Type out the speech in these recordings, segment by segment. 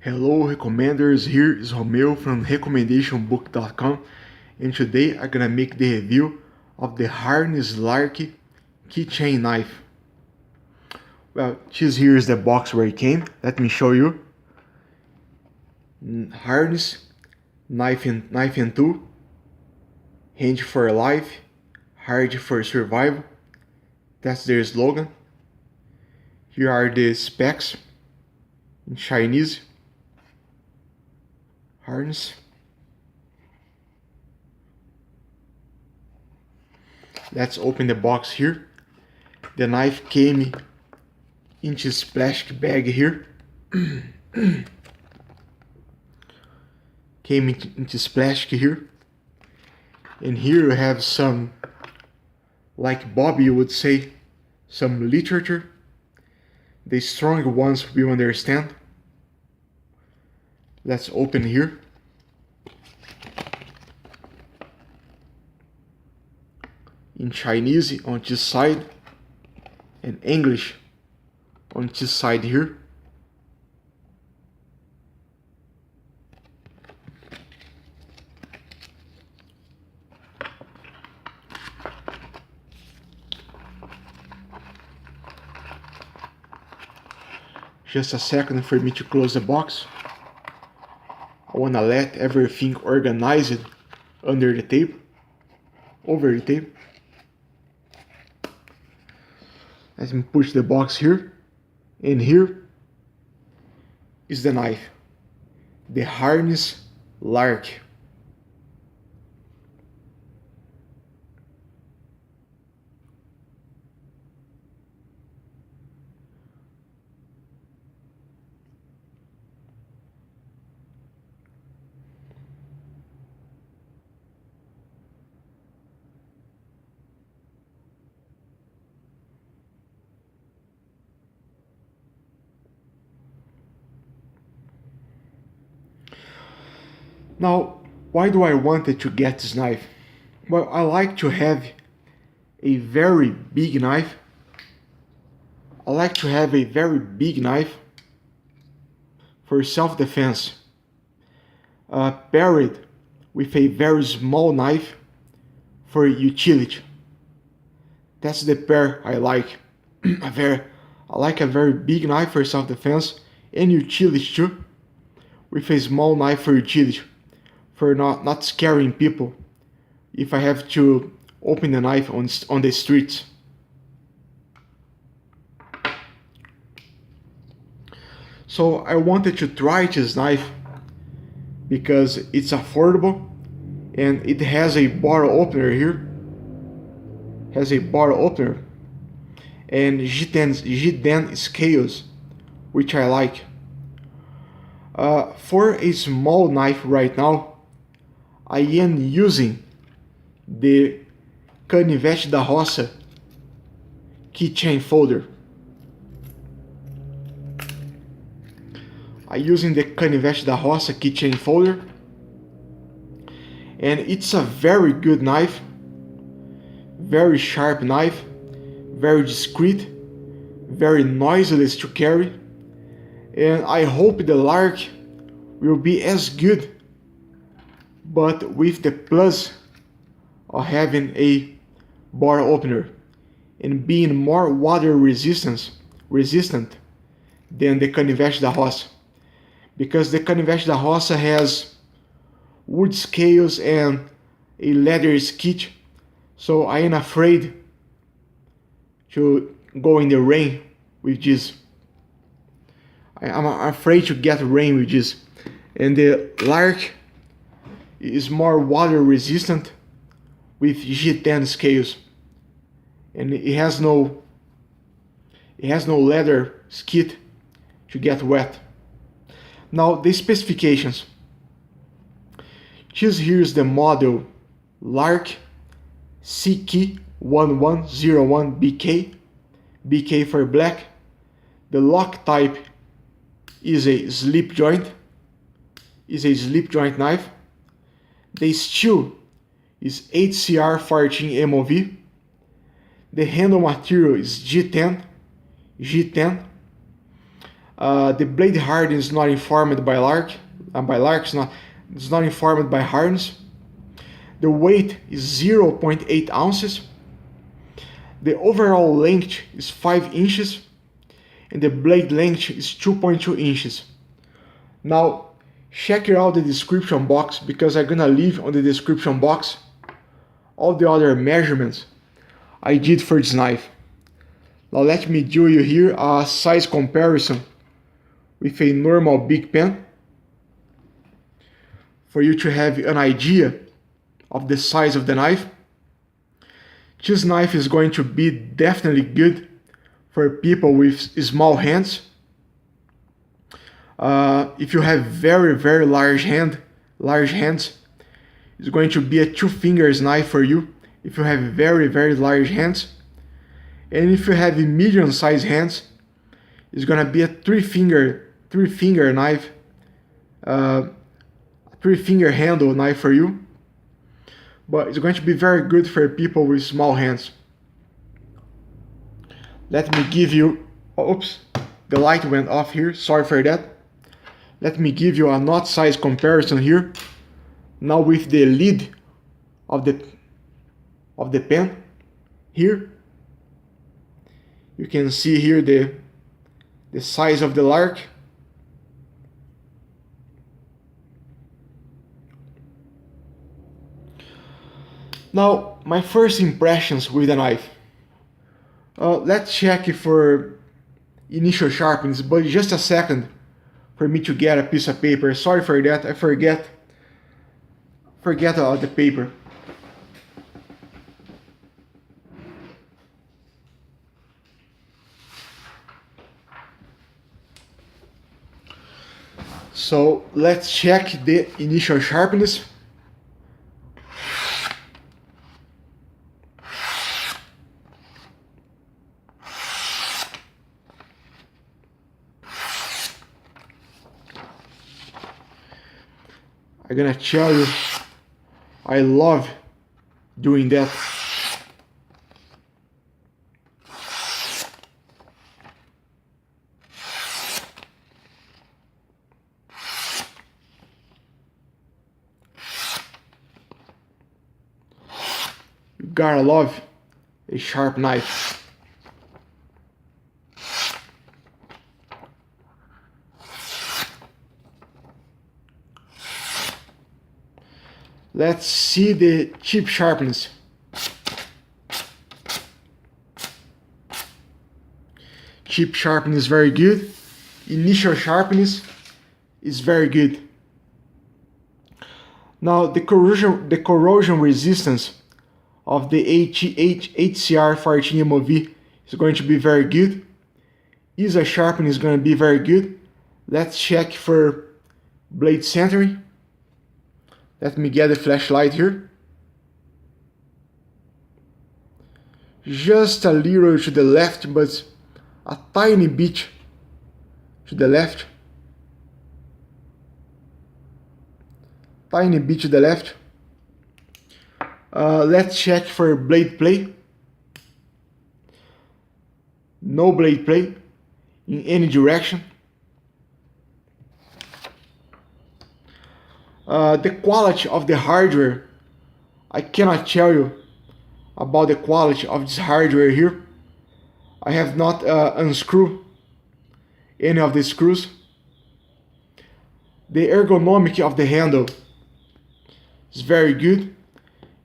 Hello recommenders, here is Romeo from recommendationbook.com, and today I'm gonna make the review of the Harnds Lark keychain knife. Well, here is the box where it came. Let me show you. Harness, knife and tool, hand for life, hard for survival. That's their slogan. Here are the specs in Chinese. Harness. Let's open the box here. The knife came in this plastic bag here. Came in this plastic here. And here you have some, like Bobby would say, some literature. The strong ones will understand. Let's open here. In Chinese on this side and English on this side here. Just a second for me to close the box. I wanna let everything organized under the tape, over the tape. Let me push the box here, and here is the knife, the Harnds Lark. Now, why do I wanted to get this knife? Well, I like to have a very big knife. I like to have a very big knife for self-defense, paired with a very small knife for utility. That's the pair I like. I like a very big knife for self-defense and utility too, with a small knife for utility, for not scaring people if I have to open the knife on the streets. So I wanted to try this knife because it's affordable and it has a bottle opener here. Has a bottle opener and G10 scales, which I like. For a small knife right now, I am using the Canivete da Roça keychain folder. I'm using the Canivete da Roça keychain folder, and it's a very good knife, very sharp knife, very discreet, very noiseless to carry, and I hope the Lark will be as good, but with the plus of having a bottle opener and being more water resistant than the Canivete da Roça, because the Canivete da Roça has wood scales and a leather sketch, so I am afraid to go in the rain with this. I'm afraid to get rain with this, and the Lark is more water resistant with G10 scales, and it has no leather skid to get wet. Now the specifications. Here's the model Lark CK1101BK, BK for black. The lock type is a SlipJoint, knife. The steel is HCR14 MOV. The handle material is G10. The blade hardening is not informed by Lark. It's not informed by Harnds. The weight is 0.8 ounces. The overall length is 5 inches, and the blade length is 2.2 inches. Now, check out the description box, because I'm gonna leave on the description box all the other measurements I did for this knife. Now let me do you here a size comparison with a normal big pen, for you to have an idea of the size of the knife. This knife is going to be definitely good for people with small hands. If you have very large hands, it's going to be a 2 fingers knife for you if you have very large hands. And if you have medium sized hands, it's gonna be a 3 finger knife, 3 finger handle knife for you. But it's going to be very good for people with small hands. Let me give you, oops, the light went off here, sorry for that. Let me give you a knot size comparison here. Now with the lid of the pen here, you can see here the size of the Lark. Now, my first impressions with the knife. Let's check for initial sharpness, but just a second for me to get a piece of paper. Sorry for that, I forget the paper. So let's check the initial sharpness. I'm gonna tell you, I love doing that. You gotta love a sharp knife. Let's see the tip sharpness. Tip sharpness is very good. Initial sharpness is very good. Now the corrosion resistance of the HCR 14 MOV is going to be very good. ISA sharpening is going to be very good. Let's check for blade centering. Let me get the flashlight here. Just a little to the left, but a tiny bit to the left. Tiny bit to the left. Let's check for blade play. No blade play in any direction. The quality of the hardware, I cannot tell you about the quality of this hardware here. I have not unscrewed any of the screws. The ergonomic of the handle is very good.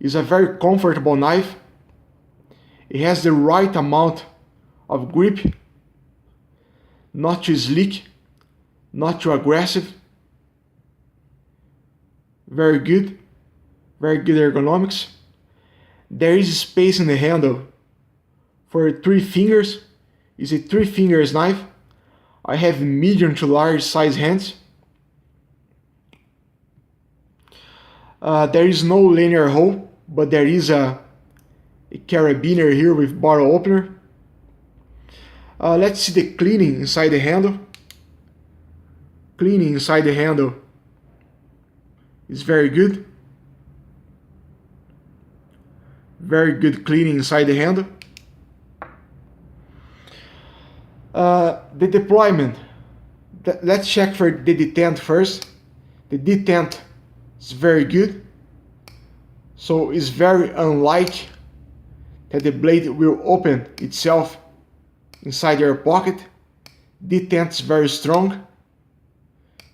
It's a very comfortable knife. It has the right amount of grip, not too slick, not too aggressive. Very good ergonomics. There is space in the handle for 3 fingers. It's a 3 fingers knife. I have medium to large size hands. There is no linear hole, but there is a carabiner here with bottle opener. Let's see the cleaning inside the handle. Cleaning inside the handle is very good. Very good cleaning inside the handle. The deployment let's check for the detent first. The detent is very good. So it's very unlike that the blade will open itself inside your pocket. Detent is very strong.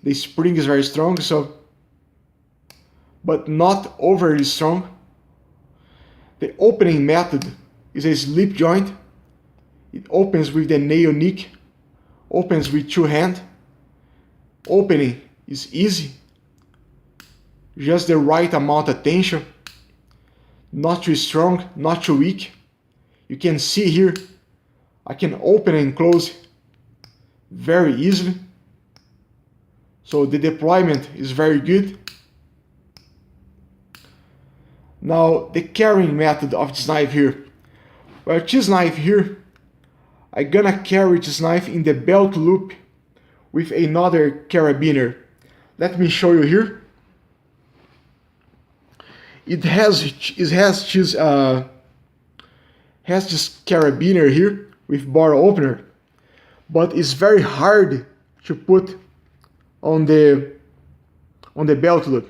The spring is very strong, but not overly strong. The opening method is a slip joint. It opens with the nail nick, opens with two hands. Opening is easy, just the right amount of tension, not too strong, not too weak. You can see here, I can open and close very easily. So the deployment is very good. Now the carrying method of this knife here. Well, this knife here, I'm gonna carry this knife in the belt loop with another carabiner. Let me show you here. It has this carabiner here with barrel opener, but it's very hard to put on the belt loop.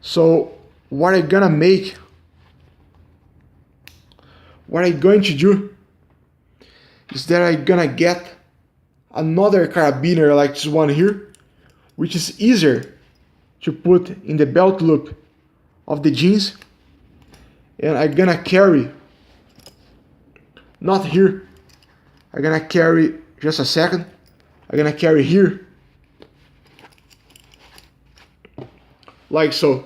So what I'm going to do is that I'm gonna get another carabiner like this one here, which is easier to put in the belt loop of the jeans, and I'm gonna carry, not here, I'm gonna carry, just a second, I'm gonna carry here, like so.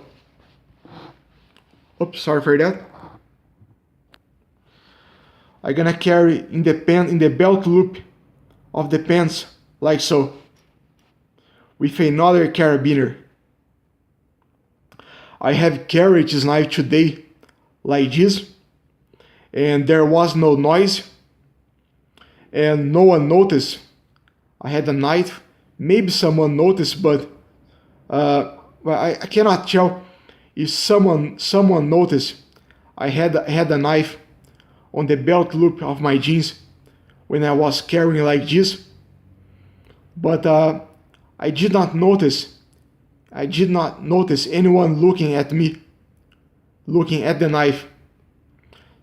Oops, sorry for that. I'm gonna carry in the belt loop of the pants, like so, with another carabiner. I have carried this knife today like this, and there was no noise, and no one noticed I had a knife. Maybe someone noticed, but well, I cannot tell if someone noticed I had a knife on the belt loop of my jeans when I was carrying like this. But I did not notice anyone looking at me, looking at the knife.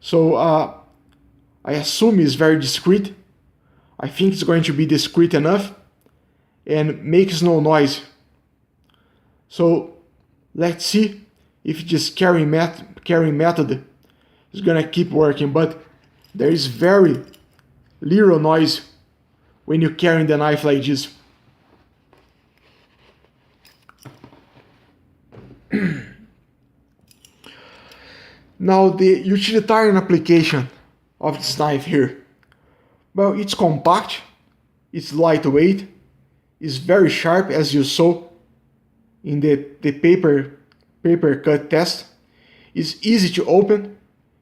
So I assume it's very discreet. I think it's going to be discreet enough and makes no noise. So let's see if this carrying method is gonna keep working. But there is very little noise when you're carrying the knife like this. Now the utilitarian application of this knife here. Well, it's compact, it's lightweight, it's very sharp, as you saw in the paper cut test. It's easy to open,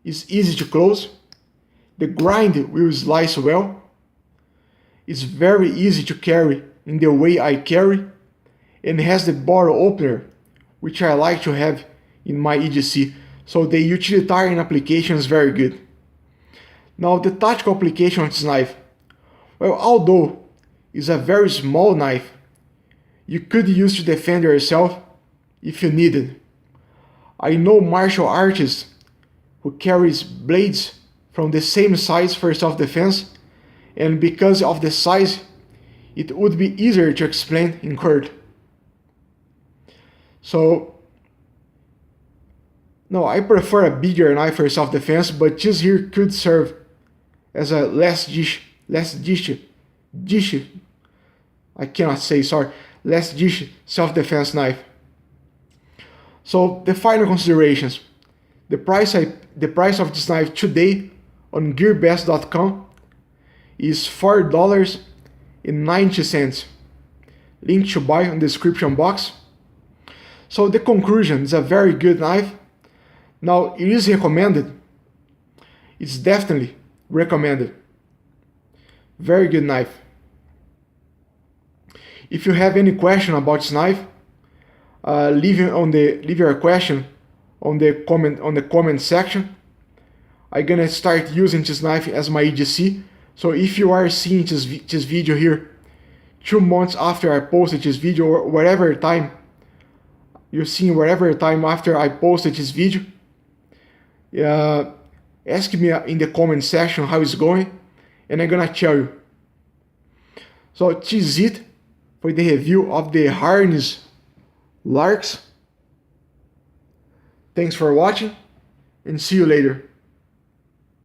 it's easy to close. The grind will slice well. It's very easy to carry in the way I carry, and has the barrel opener, which I like to have in my EDC. So the utilitarian application is very good. Now the tactical application of this knife. Well, although it's a very small knife, you could use to defend yourself if you needed. I know martial artists who carries blades from the same size for self-defense, and because of the size, it would be easier to explain in court. So, no, I prefer a bigger knife for self-defense, but this here could serve as a less dish, self-defense knife. So the final considerations. The price of this knife today on gearbest.com is $4.90. Link to buy in the description box. So the conclusion is a very good knife. Now it is recommended. It's definitely recommended. Very good knife. If you have any question about this knife, leave your question on the comment section. I'm gonna start using this knife as my EDC. So if you are seeing this video here, 2 months after I posted this video, or whatever time you're seeing, whatever time after I posted this video. Ask me in the comment section how it's going, and I'm gonna tell you. So this is it for the review of the Harnds Larks. Thanks for watching, and see you later.